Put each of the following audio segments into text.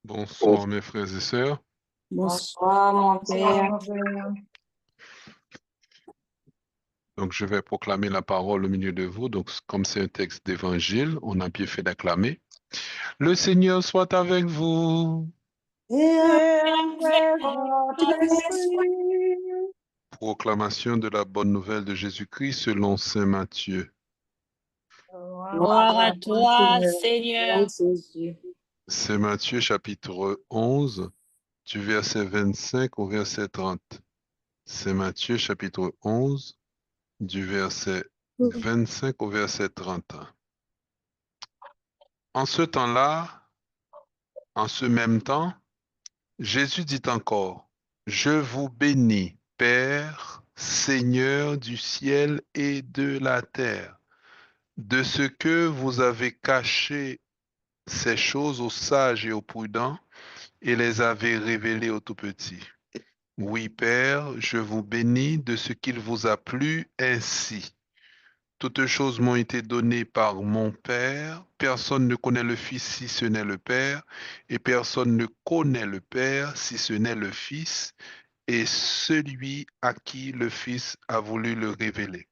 Bonsoir mes frères et sœurs. Bonsoir, mon père. Donc je vais proclamer la parole au milieu de vous. Donc comme c'est un texte d'évangile, on a bien fait d'acclamer. Le Seigneur soit avec vous. Et avec votre esprit. Proclamation de la bonne nouvelle de Jésus-Christ selon Saint Matthieu. Gloire à toi, Seigneur. C'est Matthieu chapitre 11, du verset 25 au verset 30. C'est Matthieu chapitre 11, du verset 25 au verset 30. En ce temps-là, en ce même temps, Jésus dit encore, je vous bénis, Père, Seigneur du ciel et de la terre, de ce que vous avez caché ces choses aux sages et aux prudents et les avez révélées aux tout petits. Oui, Père, je vous bénis de ce qu'il vous a plu ainsi. Toutes choses m'ont été données par mon Père. Personne ne connaît le Fils si ce n'est le Père, et personne ne connaît le Père si ce n'est le Fils, et celui à qui le Fils a voulu le révéler.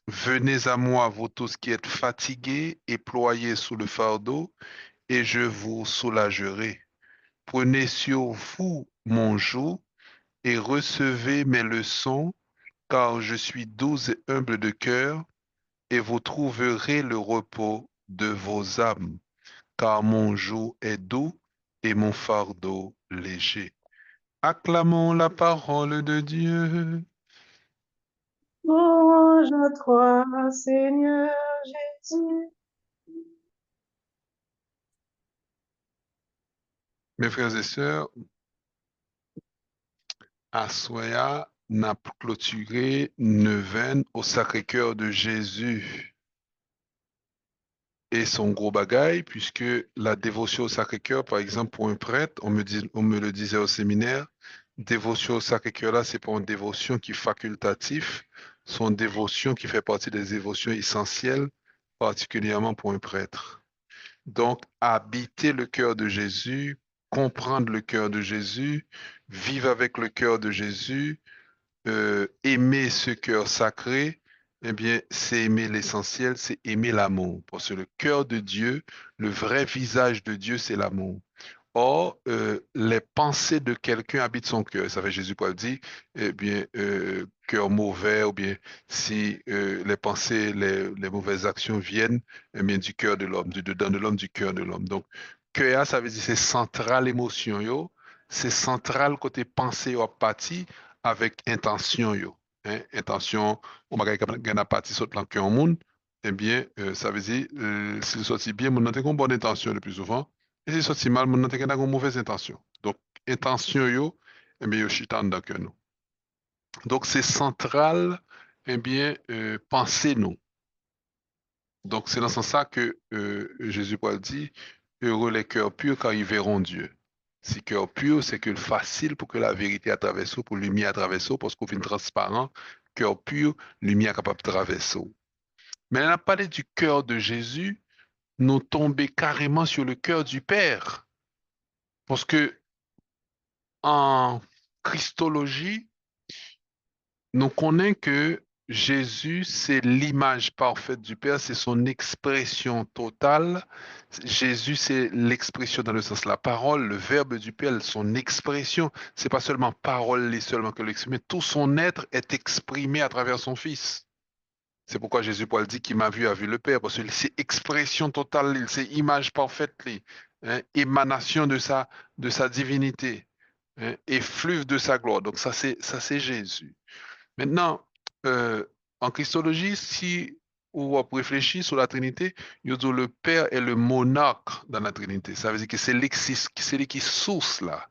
Venez à moi, vous tous qui êtes fatigués et ployés sous le fardeau, et je vous soulagerai. Prenez sur vous mon joug et recevez mes leçons, car je suis doux et humble de cœur, et vous trouverez le repos de vos âmes, car mon joug est doux et mon fardeau léger. Acclamons la parole de Dieu. Louange à toi, Seigneur Jésus. Mes frères et sœurs, Assoya n'a clôturé neuvaine au Sacré-Cœur de Jésus et son gros bagaille, puisque la dévotion au Sacré-Cœur, par exemple, pour un prêtre, on me le disait au séminaire, dévotion au Sacré-Cœur là, c'est pas une dévotion qui est facultative, c'est une dévotion qui fait partie des dévotions essentielles, particulièrement pour un prêtre. Donc, habiter le cœur de Jésus, comprendre le cœur de Jésus, vivre avec le cœur de Jésus, aimer ce cœur sacré, eh bien, c'est aimer l'essentiel, c'est aimer l'amour. Parce que le cœur de Dieu, le vrai visage de Dieu, c'est l'amour. Or, les pensées de quelqu'un habitent son cœur. Ça fait Jésus Paul dit, eh bien, cœur mauvais, ou bien si les pensées, les mauvaises actions viennent, eh bien, du cœur de l'homme, du dedans de l'homme, du cœur de l'homme. Donc, cœur, ça veut dire c'est central émotion, yo. C'est central côté pensée ou partie avec intention, yo. Hein? Intention, on va gagner partie sur le plan cœur au monde, eh bien, ça veut dire, s'il sortit bien, mon a une bonne intention le plus souvent. Et c'est sorti mal, mon a une mauvaise intention. Donc, intention yo, eh bien, yo chitan dans que nous. Donc, c'est central, eh bien, penser nous. Donc, c'est dans ce sens que Jésus Paul dit, heureux les cœurs purs car ils verront Dieu. Si cœur pur, c'est que facile pour que la vérité à traverser, pour lumière à traverser, parce qu'on fait transparent, cœur pur, lumière capable de traverser. Mais on a parlé du cœur de Jésus, nous tomber carrément sur le cœur du Père. Parce que en Christologie, nous connaissons que Jésus, c'est l'image parfaite du Père, c'est son expression totale. Jésus, c'est l'expression dans le sens la parole, le verbe du Père, son expression. C'est pas seulement parole, seulement que l'exprimer. Tout son être est exprimé à travers son Fils. C'est pourquoi Jésus Paul dit qu'il m'a vu, a vu le Père, parce que c'est expression totale, c'est image parfaite, hein, émanation de sa divinité, hein, effluve de sa gloire. Donc ça c'est Jésus. Maintenant, euh, en Christologie, si on réfléchit sur la Trinité, il dit le Père est le monarque dans la Trinité. Ça veut dire que c'est lui qui source là.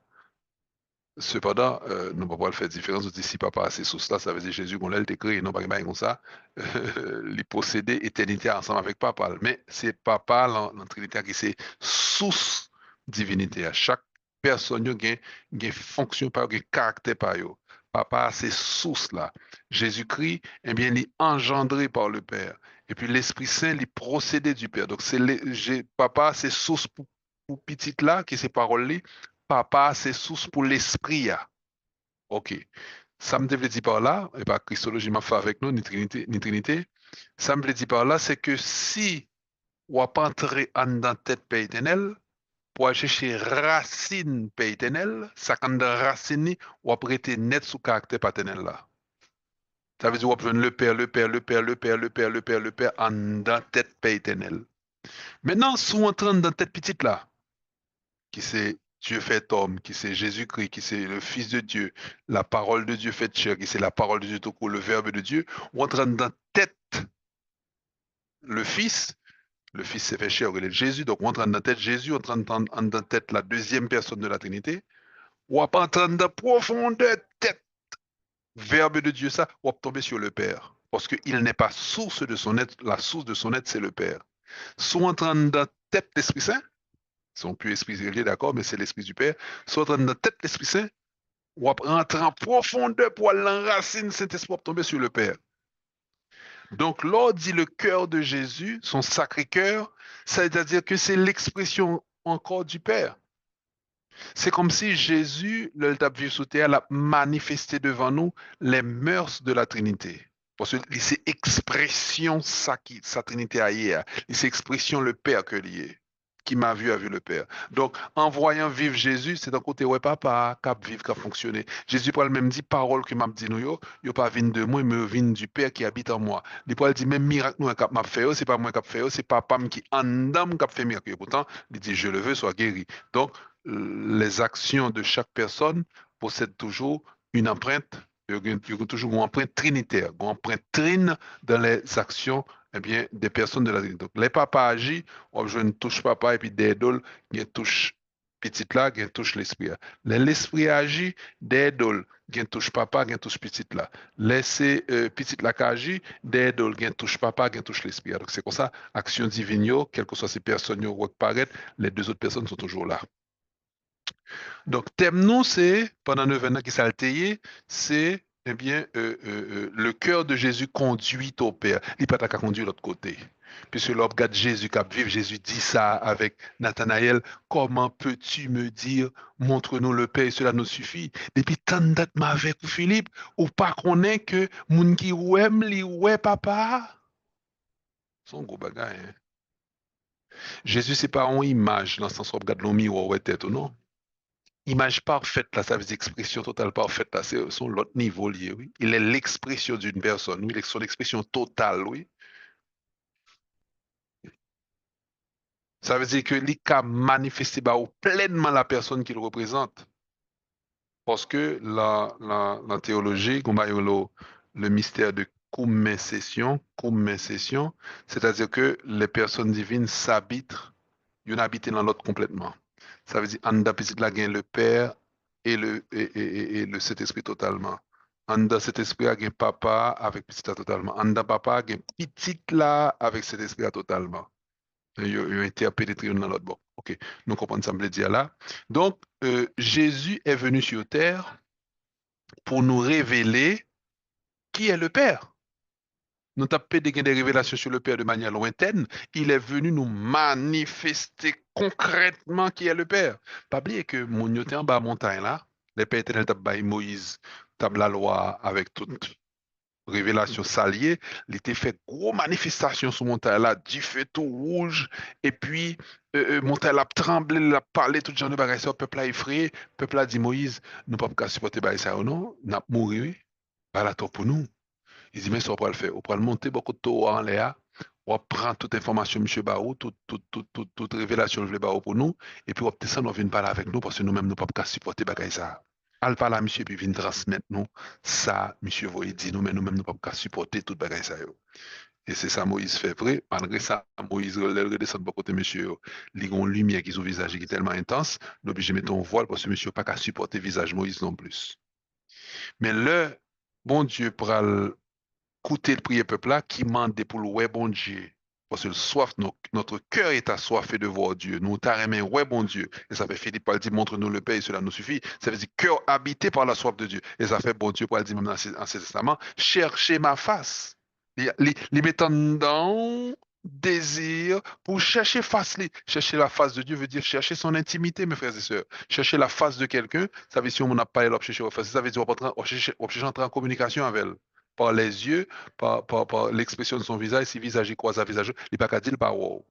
Cependant, nous ne pouvons pas le faire différence. On dit si papa a ces sources-là, ça veut dire Jésus, qu'on l'a créé, non pas comme ça. Les posséder éternité ensemble avec papa. Mais c'est papa, la Trinité, qui c'est source divinité. À chaque personne, il y a une fonction, un caractère par eux. Papa, c'est source là. Jésus-Christ, eh bien, il est engendré par le Père. Et puis l'Esprit Saint, il est procédé du Père. Donc, papa, c'est source pour petit là, qui c'est parole li, papa, c'est source pour l'esprit. Ya. OK. Ça me veut dire par là, et pas Christologie m'a fait avec nous, ni Trinité. Ça me veut dire par là, c'est que si on pas entrer en dans tête Père éternel, pour aller chercher racine Père éternel, ça quand de racine, ni, on prêter net sous caractère paternel là. Ça veut dire qu'on le Père, le Père, le Père, le Père, le Père, le Père, le Père, en dans tête Père éternel. Maintenant, si on entre dans tête petite là, qui c'est Dieu fait homme, qui c'est Jésus-Christ, qui c'est le Fils de Dieu, la parole de Dieu faite chair, qui c'est la parole de Dieu tout court, le Verbe de Dieu, on entre dans tête le Fils s'est fait chair, il est Jésus, donc on entre dans tête Jésus, on entre dans tête la deuxième personne de la Trinité, ou pas entrer dans profondeur tête Verbe de Dieu, ça, on va tomber sur le Père. Parce qu'il n'est pas source de son être, la source de son être, c'est le Père. Soit en train de tête l'Esprit Saint, son plus esprit régulier, d'accord, mais c'est l'Esprit du Père, soit en train de tête l'Esprit Saint, ou après rentrer en profondeur pour l'enraciner Saint-Esprit pour tomber sur le Père. Donc, l'on dit le cœur de Jésus, son sacré cœur, c'est-à-dire que c'est l'expression encore du Père. C'est comme si Jésus, le vivre sous terre, a manifesté devant nous les mœurs de la Trinité. Parce que c'est expression sa Trinité ailleurs. C'est expression le Père que lié. Qui m'a vu a vu le Père. Donc, en voyant vivre Jésus, c'est d'un côté, ouais, papa, cap vivre, cap fonctionner. Jésus peut même dire, parole que m'a dit nous, yo pas vine de moi, mais vine du Père qui habite en moi. Il peut dire, même miracle nous, cap m'a fait, c'est pas moi qui fait, c'est papa qui en dame qui fait miracle. Pourtant, il dit, je le veux, soit guéri. Donc, les actions de chaque personne possèdent toujours une empreinte, il y a toujours une empreinte trinitaire, une empreinte trine dans les actions eh bien, des personnes de la Trinité. Donc, les papas agissent, je ne touche papa et puis des dôles, il touche petite là, il touche l'esprit. L'esprit agit, des dôles, il touche papa, il touche petite là. Laissez petite là qui agit, des dôles, il touche papa, il touche l'esprit. Donc, c'est comme ça, action divine, quelles que soient ces personnes qui paraissent, les deux autres personnes sont toujours là. Donc, thème nous, c'est, pendant 9 ans qui s'alteye, c'est, eh bien, le cœur de Jésus conduit au Père. Il n'y a pas qu'à conduire l'autre côté. Puisque l'on regarde Jésus qui vivre, Jésus dit ça avec Nathanaël, comment peux-tu me dire, montre-nous le Père et cela nous suffit. Depuis tant de date avec ou Philippe, ou pas qu'on est que moun qui ouem li ouais papa. C'est un gros bagage. Hein? Jésus, c'est pas une image, dans le sens où on regarde le miroir ou tête ou non. Image parfaite, là, ça veut dire expression totale parfaite, là, c'est son l'autre niveau lié, oui. Il est l'expression d'une personne, oui, son expression totale, oui. Ça veut dire que l'ICA manifeste pleinement la personne qu'il représente. Parce que la théologie, comme le mystère de Koumé-session, c'est-à-dire que les personnes divines s'habitent, ils habitent dans l'autre complètement. Ça veut dire, en petite la gain le Père et le Saint-Esprit totalement. En cet esprit il y a papa avec petit là totalement. En papa il y a petit là avec cet esprit là totalement. Ils ont été pénétrés dans l'autre bon. Ok, nous comprenons ça me dire là. Donc Jésus est venu sur terre pour nous révéler qui est le Père. Nous avons des révélations sur le Père de manière lointaine. Il est venu nous manifester concrètement qui est le Père. Pas oublier que mon était en bas de la montagne là, le Père éternel t'a baillé Moïse, t'a la loi avec toute révélation saliée, il était fait gros manifestation sur montagne là, du feu tout rouge, et puis montagne a tremblé, il a parlé, tout genre de bagages, le peuple a effrayé, le peuple a dit Moïse, nous ne pouvons pas supporter ça ou non, nous allons mourir, oui. Pas là pour nous. Il dit, mais ça, on va le faire. On va le monter beaucoup de taux en l'air. On va prendre toute information, M. Barou, toute révélation, je Barou pour nous. Et puis, on va descendre, on vient parler avec nous parce que nous-mêmes, nous ne pouvons pas supporter bagaille ça. Al parle à monsieur, puis vient transmettre nous. Ça, monsieur, vous dit, nous-mêmes, nous ne pouvons pas supporter toute bagaille ça. Et c'est ça, Moïse fait vrai. Malgré ça, Moïse redescend de côté, monsieur. Il y a une lumière qui est au visage qui est tellement intense. Nous obligé de mettre un voile parce que monsieur n'a pas qu'à supporter le visage Moïse non plus. Mais le bon Dieu pour écouter le prier peuple là qui mande pour le ouais bon Dieu. Parce que le soif, notre cœur est assoiffé de voir Dieu. Nous t'arrêtons, ouais bon Dieu. Et ça fait Philippe Paul dit, montre-nous le Père et cela nous suffit. Ça veut dire cœur habité par la soif de Dieu. Et ça fait bon Dieu pour dire même dans l'Ancien Testament, cherchez ma face. Les mettant dans désir pour chercher chercher la face de Dieu veut dire chercher son intimité, mes frères et sœurs. Chercher la face de quelqu'un, ça veut dire si on n'a pas elle chercher la face, ça veut dire on chercher entrer en communication avec elle. Par les yeux, par l'expression de son visage, si visage il croise à visage, il n'est pas qu'à dire pas wow.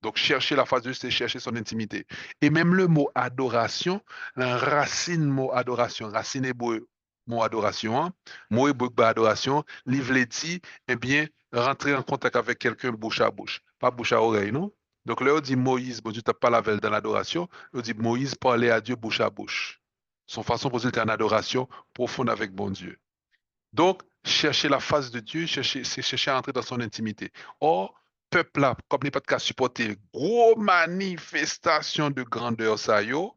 Donc, chercher la face de Dieu, c'est chercher son intimité. Et même le mot adoration, la racine mot adoration, racine hébreu mot adoration, hein, mot hébreu adoration, livre dit, eh bien, rentrer en contact avec quelqu'un bouche à bouche, pas bouche à oreille, non? Donc, là, on dit Moïse, bon Dieu t'a pas la veille dans l'adoration, on dit Moïse parlait à Dieu bouche à bouche. Son façon pour dire était en adoration profonde avec bon Dieu. Donc, chercher la face de Dieu, c'est chercher à entrer dans son intimité. Or, peuple là, comme n'est pas de cas supporter, gros manifestation de grandeur ça yo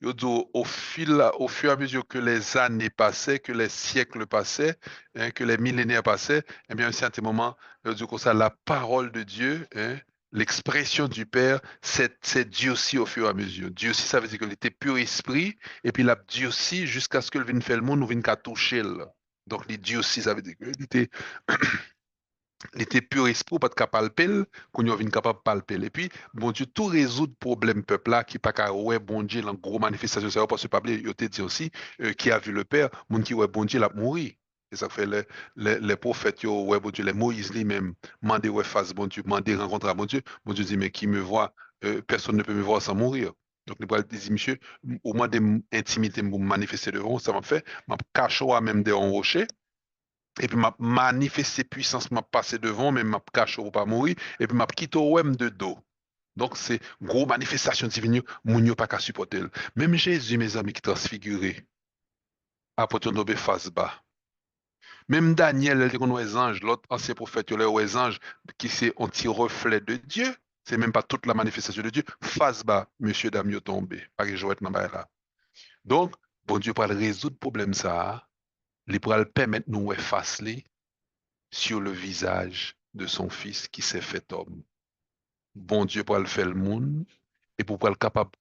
dit au fur et à mesure que les années passaient, que les siècles passaient, hein, que les millénaires passaient, eh bien, à un certain moment, yo dit comme ça, la parole de Dieu, hein, l'expression du Père, c'est Dieu aussi au fur et à mesure. Dieu aussi, ça veut dire qu'il était pur esprit, et puis il a Dieu aussi jusqu'à ce qu'il vienne faire le monde, nous vienne qu'à toucher. Donc, les Dieu aussi, ça veut dire qu'il était il était pur esprit, pas de capable palper, qu'on y vient capable palper. Et puis, bon Dieu, tout résoudre problème peuple là, qui pas qu'à ouais, bon Dieu, en gros manifestation, ça va pas se parler, il te dit aussi, qui a vu le Père, mon qui ouais, bon Dieu, l'a mourir. Et ça fait les prophètes, yo, ouais, bon Dieu, les Moïse lui-même, mandé ouais, face, bon Dieu, mandé rencontrer à bon Dieu dit, mais qui me voit, personne ne peut me voir sans mourir. Donc, nous dire, monsieur, au moins d'intimité, me manifester devant, ça m'a fait, m'a caché à même des rocher, et puis m'a manifesté puissance m'a passé devant mais m'a caché ou pas mourir et puis m'a quitté au même de dos. Donc c'est gros manifestation divine moun yo pas qu'à supporter. Même Jésus mes amis qui transfiguré après ton tomber face bas. Même Daniel il dit qu'on les anges, l'autre ancien prophète il les anges qui c'est un petit reflet de Dieu. C'est même pas toute la manifestation de Dieu. Face bas, monsieur dame yo tombé. Pas que jouet dans là. Donc bon Dieu pour résoudre problème ça, il pourra le permettre nous face li sur le visage de son fils qui s'est fait homme. Bon Dieu pour le faire le monde et pour être capable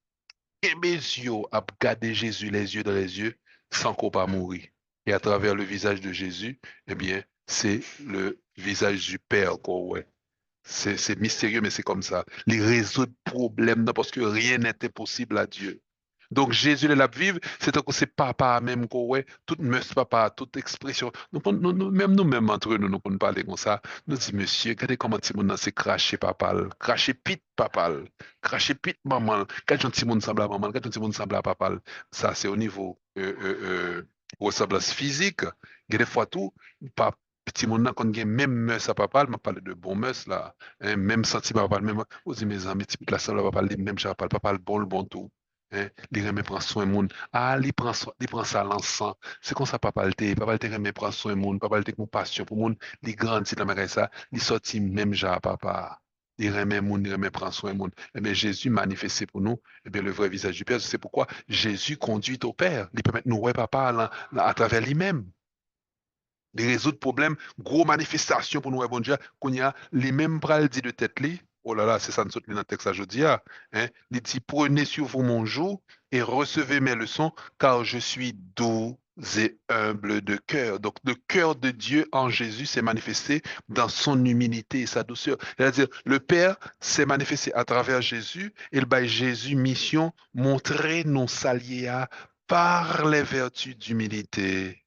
aimer yeux à garder Jésus les yeux dans les yeux sans qu'on pas mourir. Et à travers le visage de Jésus, eh bien, c'est le visage du Père qu'on ouais. C'est mystérieux, mais c'est comme ça. Les résoudre problèmes, non, parce que rien n'était possible à Dieu. Donc Jésus, le l'a vivre, c'est que c'est papa même qu'on ouais, toute meuse papa, toute expression. Même nous-mêmes entre nous, nous pouvons parler comme ça. Nous disons, monsieur, regardez comment tout le monde s'est craché papa, craché pit papa, craché pit maman. Quand un petit monde semble à maman, quand un petit monde semble à papa, ça c'est au niveau ressemblance physique. Il y a des fois tout, pas petit monde quand il y a même meuse à papa, m'a parlé de bon meuse là, hein, même sentiment papa, même, vous dites mes amis, petit la semble à papa, même j'ai papa, le bon tout. Hein, li remet prend soin moun. Ah, li prend ça l'encens. C'est comme ça papa le te remet prend soin moun, papa le te compassion pour moun, li grandit dans ma ça, li sorti même ja papa. Li remet moun, li remet prend soin moun. Eh bien, Jésus manifesté pour nous, eh bien, le vrai visage du Père, c'est pourquoi Jésus conduit au Père. Il permet de nous voir papa à travers lui-même. Il résout le problème, gros manifestation pour nous, bon Dieu, qu'on y a les mêmes bras dit de tête li. Oh là là, c'est ça nous saute dans le texte aujourd'hui. Hein. Il dit, prenez sur vous mon joug et recevez mes leçons, car je suis doux et humble de cœur. Donc, le cœur de Dieu en Jésus s'est manifesté dans son humilité et sa douceur. C'est-à-dire, le Père s'est manifesté à travers Jésus et le bail Jésus mission, montrer nos saliers par les vertus d'humilité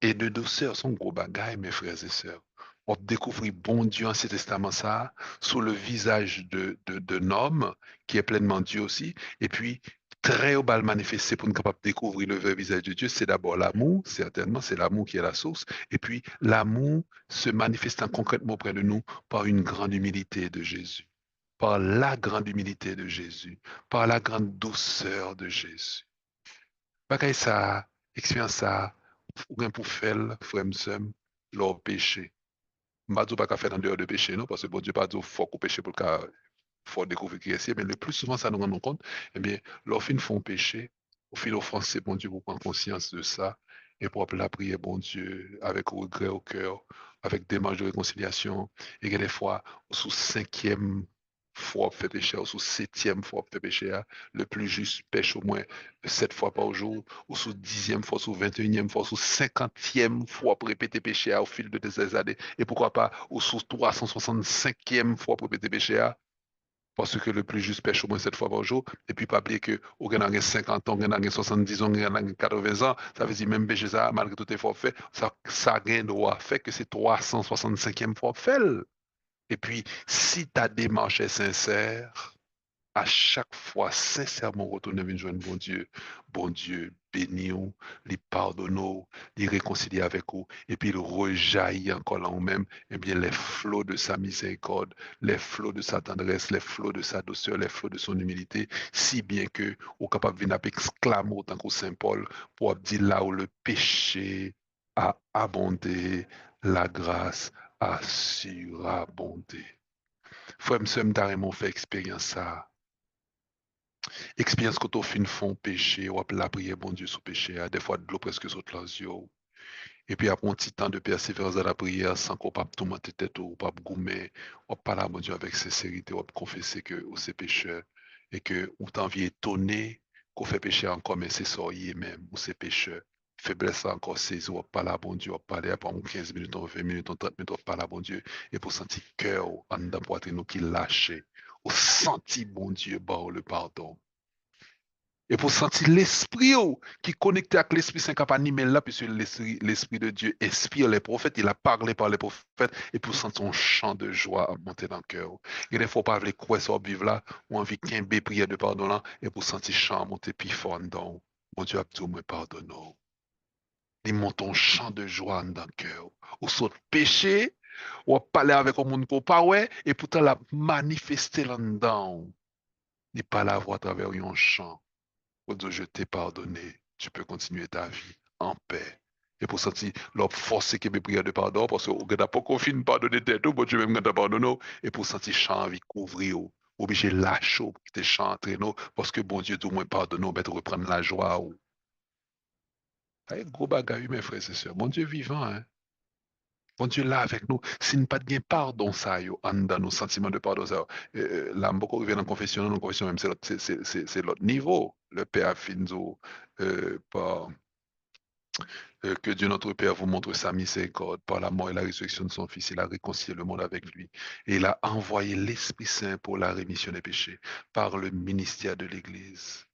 et de douceur, son gros bagage, mes frères et sœurs. On découvre bon Dieu en cet testament ça, sous le visage d'un homme qui est pleinement Dieu aussi. Et puis, très au bal manifesté pour nous capable de découvrir le vrai visage de Dieu, c'est d'abord l'amour, certainement, c'est l'amour qui est la source. Et puis, l'amour se manifestant concrètement auprès de nous par une grande humilité de Jésus, par la grande humilité de Jésus, par la grande douceur de Jésus. Bagay ça, expérience ça, ou bien pour faire, frère m'sem, leur péché. M'a dit pas qu'à faire en dehors de péché, non, parce que bon Dieu pas dit faut qu'on péché pour qu'à faut découvrir qui est, mais le plus souvent ça nous rend compte, eh bien, leur fin font péché, au fil offenser bon Dieu pour prendre conscience de ça, et pour appeler la prière, bon Dieu, avec regret au cœur, avec démarche de réconciliation, et que des fois, sous cinquième fois fait péché, ou sous 7e fois fait péché, le plus juste pêche au moins 7 fois par jour, ou sous 10e fois, sous 21e fois, sous 50e fois pour répéter péché au fil de ces années, et pourquoi pas, ou sous 365e fois pour répéter péché, parce que le plus juste pêche au moins 7 fois par jour, et puis pas oublier que, au gagne 50 ans, au gagne 70 ans, au gagne 80 ans, ça veut dire même péché ça, malgré tout effort fait, ça gagne droit fait que c'est 365e fois fait. Et puis, si ta démarche est sincère, à chaque fois, sincèrement, retourner vers joindre bon Dieu, bénis-nous, les pardonne-nous, les réconcilier avec vous, et puis il rejaillit encore là en même, eh bien, les flots de sa miséricorde, les flots de sa tendresse, les flots de sa douceur, les flots de son humilité, si bien que, au capable de venir exclamer autant que Saint Paul, pour dire là où le péché a abondé, la grâce a surabondé. Frère, m'sem, m'ta fait expérience ça. Expérience quand on fait fond péché, ou la prière, bon Dieu, sous péché, des fois de l'eau presque saute dans les yeux. Et puis après un petit temps de persévérance dans la prière, sans qu'on pas tout monter tête ou pas goumer, on parle à bon Dieu avec sincérité, on confesser que c'est pécheur et que on t'envie étonné qu'on fait péché encore, mais c'est ça y est même, ou c'est pécheur. Faiblesse encore saisi, on parle à bon Dieu, on parle pendant 15 minutes, 20 minutes, 30 minutes, on parle à bon Dieu, et pour sentir cœur en dedans poitrine nous qui lâche, au sentir bon Dieu, bah, le pardon. Et pour sentir l'esprit qui est connecté avec l'Esprit Saint qui a animé là, puisque l'Esprit de Dieu inspire les prophètes, il a parlé par les prophètes, et pour sentir un chant de joie monter dans le cœur. Il ne faut pas aller quoi ça vivre là, ou envie qu'un bé prière de pardon là, et pour sentir chant monter plus fort dedans. Mon Dieu a tout me pardonne. Il monte un chant de joie dans le cœur. Ou saute péché, ou parler avec un monde qu'on pas ouais, et pourtant la manifester là-dedans. Il parle à voix à travers un chant. Oh Dieu, je t'ai pardonné. Tu peux continuer ta vie en paix. Et pour sentir leur force que mes prières de pardon, parce que vous n'avez pas confié de pardonner tête, bon Dieu même quand pardonné, et pour sentir chant envie couvrir, obligé lâcher, pour que chant entre nous, parce que bon Dieu, tout le monde pardonne, mais reprendre la joie. Gros bagaille, mes frères et sœurs. Bon Dieu vivant, hein. Bon Dieu là avec nous. S'il n'y a pas de pardon, ça, dans nos sentiments de pardon, ça, là, beaucoup revient en confession même, c'est l'autre niveau. Le Père Finzo, par que Dieu notre Père vous montre sa miséricorde par la mort et la résurrection de son Fils. Il a réconcilié le monde avec lui. Et il a envoyé l'Esprit Saint pour la rémission des péchés par le ministère de l'Église.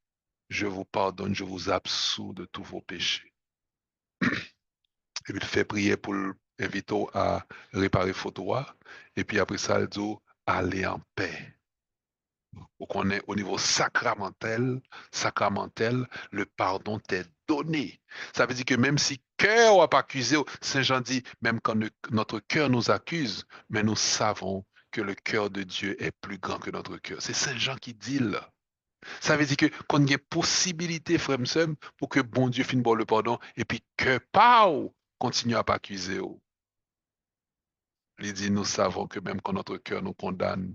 Je vous pardonne, je vous absous de tous vos péchés. Et puis il fait prier pour l'inviter à réparer photo. Et puis après ça, il dit aller en paix. Ou qu'on est au niveau sacramentel, le pardon t'est donné. Ça veut dire que même si cœur n'a pas accusé, Saint Jean dit, même quand notre cœur nous accuse, mais nous savons que le cœur de Dieu est plus grand que notre cœur. C'est Saint Jean qui dit là. Ça veut dire que qu'on y ait possibilité, frère Msem, pour que bon Dieu finisse par le pardon, et puis que pas continue à pas accuser. Il dit, nous savons que même quand notre cœur nous condamne,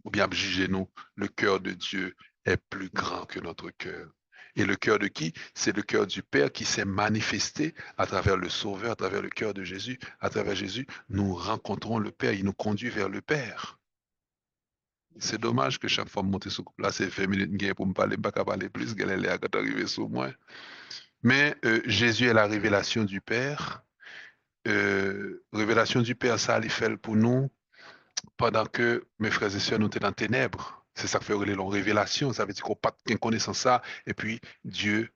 ou bien juger nous, le cœur de Dieu est plus grand que notre cœur. Et le cœur de qui? C'est le cœur du Père qui s'est manifesté à travers le Sauveur, à travers le cœur de Jésus. À travers Jésus, nous rencontrons le Père, il nous conduit vers le Père. C'est dommage que chaque fois que je monte sur couple là, c'est 20 minutes pour me parler, pas parler plus, qu'elle est là quand arriver sur moi. Mais Jésus est la révélation du Père. Révélation du Père, ça, il fait pour nous pendant que mes frères et sœurs nous étaient dans les ténèbres. C'est ça que fait une révélation. Ça veut dire qu'on n'a pas de connaissance ça. Et puis, Dieu,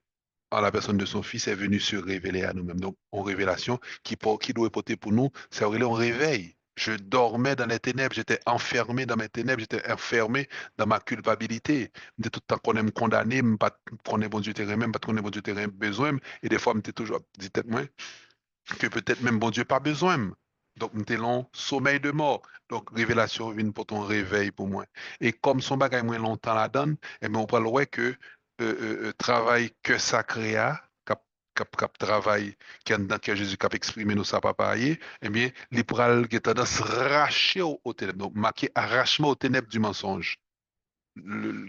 en la personne de son Fils, est venu se révéler à nous-mêmes. Donc, en révélation, qui doit porter pour nous, c'est un réveil. Je dormais dans les ténèbres, j'étais enfermé dans mes ténèbres, j'étais enfermé dans ma culpabilité. De tout le temps qu'on aime condamner, pas qu'on est bon Dieu terrain même, pas qu'on est bon Dieu terrain besoin. Et des fois, j'étais toujours dit tête moi que peut-être même bon Dieu pas besoin. Donc, nous long sommeil de mort. Donc, révélation vient pour ton réveil pour moi. Et comme son bagage moins longtemps la donne, eh bien, on parle ouais que travail que sacré a, cap travail qui est dans que Jésus cap exprimé nous ça pas pareil, eh bien, les pral qui tendance racher au ténèbres. Donc, marqué arrachement aux ténèbres du mensonge.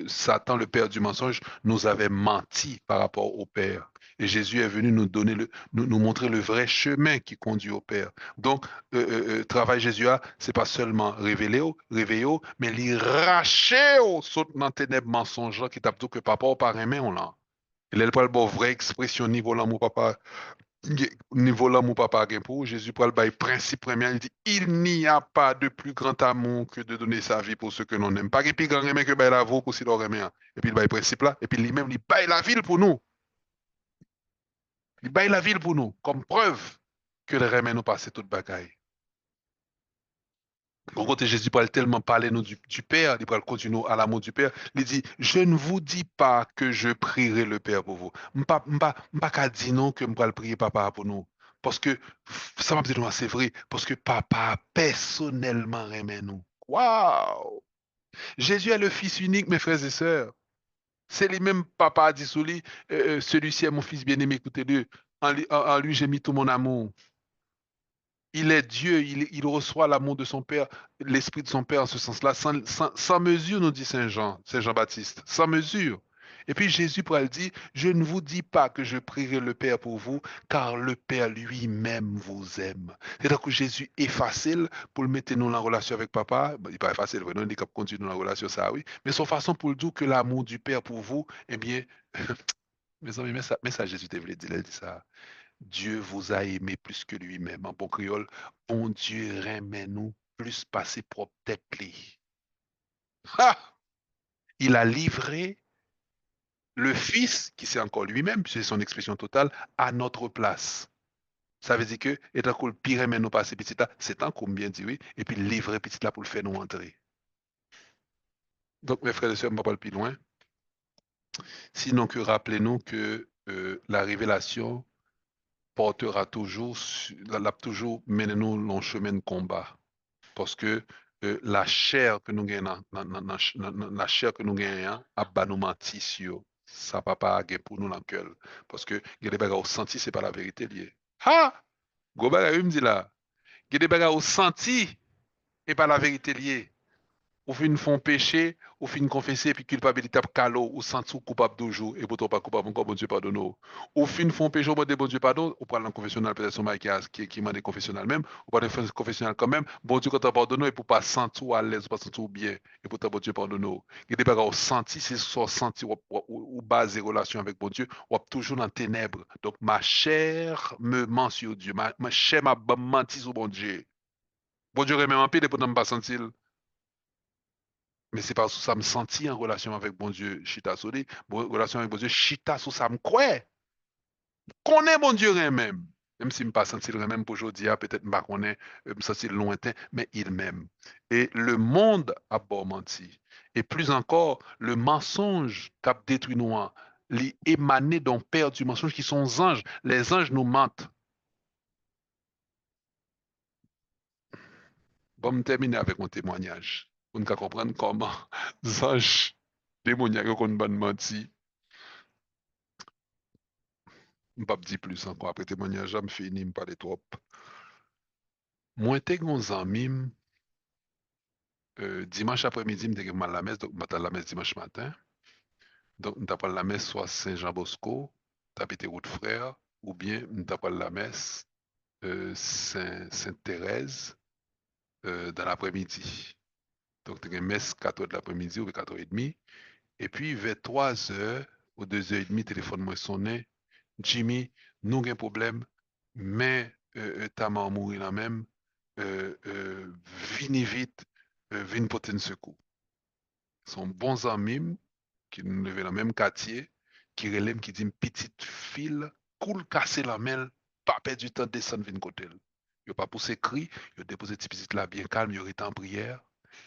Satan, le père du mensonge, nous avait menti par rapport au Père. Et Jésus est venu nous donner nous montrer le vrai chemin qui conduit au Père. Donc, travail Jésus a, c'est pas seulement révéler, mais lui racher au saut dans ténèbres mensonges qui tape tout que papa ou par aimé on l'a. Il est pas le bon vraie expression niveau l'amour papa niveau l'amour papa gen pour Jésus pour le bail principe premier il dit il n'y a pas de plus grand amour que de donner sa vie pour ceux que l'on aime pas plus grand aimé que bail la vie pour si l'on aime et puis le bail principe là et puis lui-même il bail la ville pour nous il bail la ville pour nous comme preuve que le remet nous passer toute bagaille. Quand côté Jésus parle tellement parler nous du Père, il parle continuer à l'amour du Père. Il dit, je ne vous dis pas que je prierai le Père pour vous. M'pas qu'à dire non que m'pas le prier papa pour nous. Parce que, ça m'a dit non, c'est vrai, parce que papa personnellement aimait nous. Waouh! Jésus est le Fils unique, mes frères et sœurs. C'est lui-même, papa a dit sous lui, celui-ci est mon Fils bien-aimé, écoutez-le. En lui, j'ai mis tout mon amour. Il est Dieu, il reçoit l'amour de son Père, l'Esprit de son Père en ce sens-là, sans mesure, nous dit Saint Jean, Saint Jean-Baptiste, sans mesure. Et puis Jésus pourrait dire, je ne vous dis pas que je prierai le Père pour vous, car le Père lui-même vous aime. C'est-à-dire que Jésus est facile pour le mettre nous en relation avec papa. Il n'est pas facile, vraiment, il est capable de continuer dans la relation, ça oui. Mais son façon pour le dire que l'amour du Père pour vous, eh bien, mes amis, mais ça Jésus te voulait dire, il dit ça. Dieu vous a aimé plus que lui-même. En bon créole, bon Dieu remet nous plus par ses propres têtes. Il a livré le Fils, qui c'est encore lui-même, c'est son expression totale, à notre place. Ça veut dire que, étant que le pire remet nous passer petit là, c'est un comme bien dit oui, et puis livrer petit là pour le faire nous entrer. Donc, mes frères et sœurs, on ne va pas le plus loin. Sinon que rappelez-nous que la révélation portera toujours, l'a toujours mené nous dans le chemin de combat. Parce que la chair que nous gagnons, la chair que nous gagnons, a bas nous menti sur ça papa a pour nous dans le cœur. Parce que il y a des bagages au senti, c'est pas la vérité liée. Ha! Go bagage, il me dit là. Il y a des bagages au senti et pas la vérité liée. Ou fin font péché, ou fin confesser, puis culpabilité pour calo, ou sentir coupable toujours, et pourtant pas coupable encore, bon Dieu pardonne. Ou fin font péché, au bon Dieu pardon, ou parle en confessionnal, peut-être son mari qui m'a des confessionnal même, ou pas de confessionnal quand même, bon Dieu quand t'as pardonné, et pour pas sentir à l'aise, ou pas sentir bien, et pourtant bon Dieu pardonne. Il y a des bagages au senti, c'est soit senti, ou base relation avec bon Dieu, ou toujours dans les ténèbres. Donc ma chair me ment sur Dieu, ma chair m'a menti sur bon Dieu. Bon Dieu remet en paix, et pourtant me pas sentir. Mais c'est parce que ça me sentit en relation avec bon Dieu, chita soli, relation avec bon Dieu, chita sous ça me croit. Connaît bon Dieu même. Même si je ne pas senti le même pour aujourd'hui, peut-être pas connaît, me sentir lointain, mais il m'aime. Et le monde a beau menti. Et plus encore, le mensonge qu'a détruit nous, les émané d'un père du mensonge qui sont anges. Les anges nous mentent. Bon, me terminer avec mon témoignage. Pour nous comprendre comment les anges démoniaques ont menti. Je ne vais pas dire plus encore après témoignage, je me finis, je parler trop. Moi, j'étais un ami, dimanche après-midi, je mal la messe, donc je la messe dimanche matin. Donc, je pas la messe soit Saint-Jean-Bosco, tapé route frère, ou bien je pas la messe Sainte-Thérèse dans l'après-midi. Donc, tu as une messe 4 heures de l'après-midi ou 4h30. Et puis, vers 3h ou 2h30, le téléphone m'a sonné. Jimmy, nous avons un problème, mais ta maman mourir là même. Vini vite, vini porter un secours. Son bons amis qui nous levaient dans le même quartier, qui relèvent, qui dit petite fille, coule casser la main, pas perdre du temps, descendre, venir côté. Il n'a pas poussé cri, il a déposé cette petite là bien calme, il aurait été en prière.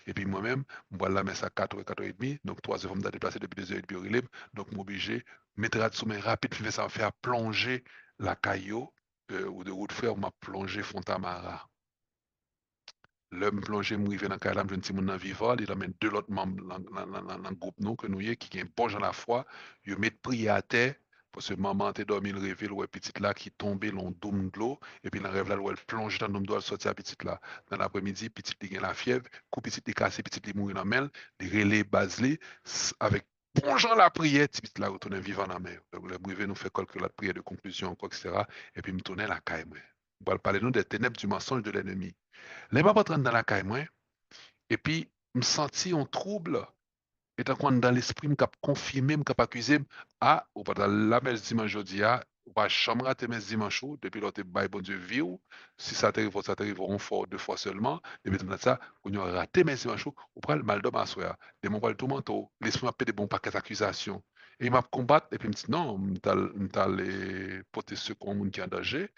Et puis moi-même, je vais la messe à 4h, 4h30, donc 3h, je me déplacer depuis 2h30 au relève, donc je suis obligé, mettre la sous main rapide, ça me faire plonger la caillou, ou de route frère, on m'a plongé Fontamara. L'homme plongé m'rivé dans Kalam, je ne sais pas vivant, il amène deux autres membres dans le groupe nous, que nous y est, qui ont bon dans la foi, ils mettent prier à terre Parce que maman t'est dormi, le réveil, ouais, petite là qui tombait, l'on doum de l'eau, et puis dans le rêve là, elle plonge dans le doum d'eau, elle sortit à petite là. Dans l'après-midi, petite li gen la fièvre, coup petite li cassé, petite li mourir dans mel, li relé, baselé, avec plongeant la prière, petite là retourne vivant dans la mer. Donc le brevet nous fait calculer la prière de conclusion, quoi, etc. Et puis me tourner la caille, moi. On va parler nous des ténèbres du mensonge de l'ennemi. Là, je vais dans la caille, moi, et puis me sentir en trouble. Et tant qu'on est dans l'esprit, je confirmer, je accuser, ah, ou pas dans la messe dimanche jeudi, ah, ou pas chambre rater messe dimanche, depuis l'autre bail, bon Dieu, vie, si ça t'arrive, on fois, 2 fois seulement, et maintenant ça, on a raté messe dimanche, ou pas le mal de ma soeur, et mon bal tout manteau, l'esprit m'a fait des bons paquets d'accusations. Et il m'a combattu, et puis il me dit, non, m't'a les porter secours au monde qui est en danger,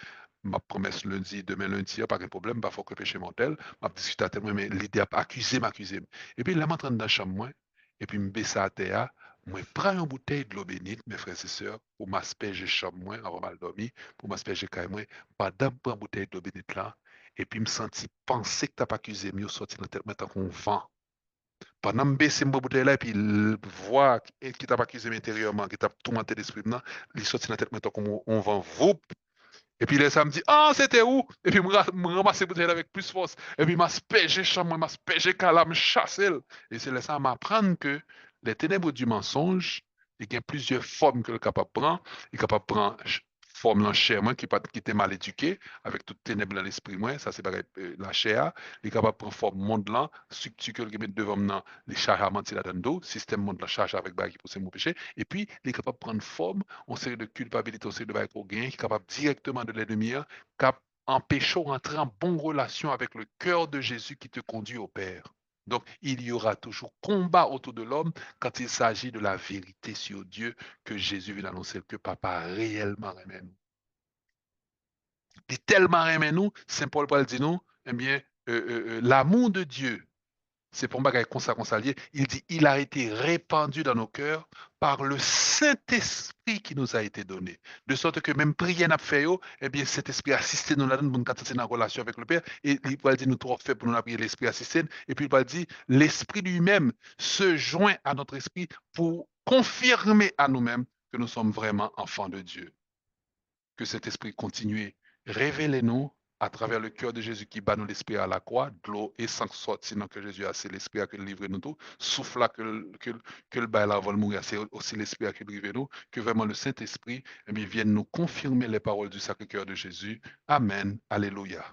ma promesse lundi, demain lundi, pas de problème, pas faut que péché mortel, m'a discuté à tellement, mais l'idée à accuser, m'accuser. Et puis là, je m'entraîne dans la chambre, moi, et puis me baisser à terre, moi prends une bouteille de l'eau bénite, mes frères et sœurs, pour m'asperger chambre moi avant mal dormi, pour m'asperger quand moi, pendant prendre une bouteille de l'eau bénite là, et puis me sentir penser que t'as pas accusé mieux sorti dans la tête maintenant qu'on vent. Pendant me baisser ma bouteille là, et puis voir qui t'a pas accusé intérieurement, qui t'a tourmenté l'esprit maintenant, il sorti dans la tête maintenant qu'on vent, voup, et puis là, ça me dit, ah, c'était où? Et puis, me ramasser bouteille avec plus force. Et puis, m'asperger chambre, m'asperger cala, me chasser. Et c'est là ça m'apprendre que les ténèbres du mensonge, il y a plusieurs formes que le capable prend. Il est capable de prendre forme dans la chair, moi, qui était mal éduqué, avec toute ténèbres dans l'esprit, moi, ça c'est pareil, la chair. Il est capable de prendre forme monde là, structure que le met devant maintenant, les charges à mentir là-dedans, système monde la charge avec bail qui pousse mon péché. Et puis, il est capable de prendre forme on série de culpabilité, on série de bail qu'on gagne, qui est capable directement de l'ennemi, cap empêchant d'entrer en bonne relation avec le cœur de Jésus qui te conduit au Père. Donc, il y aura toujours combat autour de l'homme quand il s'agit de la vérité sur Dieu que Jésus vient annoncer que papa réellement aimé nous. Il est tellement aimé nous, Saint Paul Paul dit nous, eh bien, l'amour de Dieu c'est pour moi qu'on s'allie. Il dit, il a été répandu dans nos cœurs par le Saint-Esprit qui nous a été donné. De sorte que même prier n'a fait, eh bien, cet esprit assisté nous la donne pour nous entrer en relation avec le Père. Et il va dire, nous trop fait pour nous prier l'esprit assisté. Et puis il va dire, l'esprit lui-même se joint à notre esprit pour confirmer à nous-mêmes que nous sommes vraiment enfants de Dieu. Que cet esprit continue. Révélez-nous à travers le cœur de Jésus qui bat nous l'esprit à la croix, de l'eau et sans sortir, que Jésus a, c'est l'esprit à que livrer nous tout, souffle là que le bail avant de mourir, c'est aussi l'esprit à que livrer nous, que vraiment le Saint-Esprit, vienne nous confirmer les paroles du Sacré-Cœur de Jésus. Amen. Alléluia.